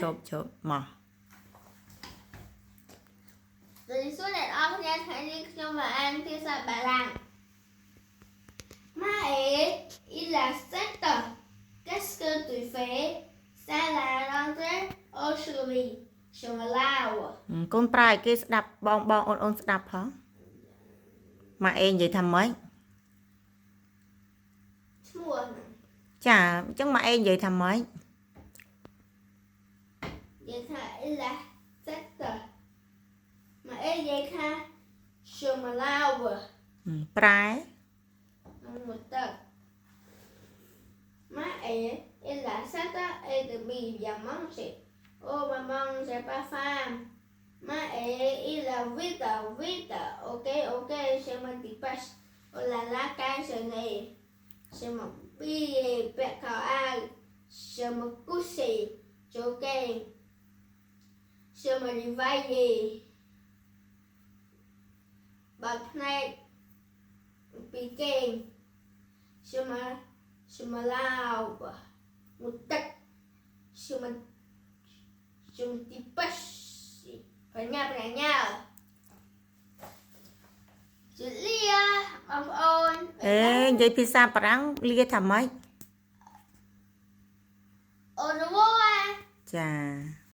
chộp mỏ rồi suốt này ông nha thấy đi cho mà ăn thì sao bà làm má ấy là sector qu'est-ce que tu fais ça là rentrée aujourd'hui je me lave កូនប្រើឲ្យគេស្ដាប់បងអូនស្ដាប់ផងម៉ាក់អេនិយាយថាម៉េច ឈ្មោះ ចាអញ្ចឹងម៉ាក់អេនិយាយថាម៉េច និយាយថា là sector ម៉ាក់អេនិយាយថា je me lave ប្រែ một tờ má est là sector et de bi và manger oh maman j'ai pas faim má il là vite ok je me dépêche oh là la cay je này je me bille bẹt khảo ai je me couche ok je me réveille bật này piqué je me lave một tách je me dépêche phải nha Julia ông ôn អេនិយាយភាសាបារាំងលាថាម៉េច au revoir ចា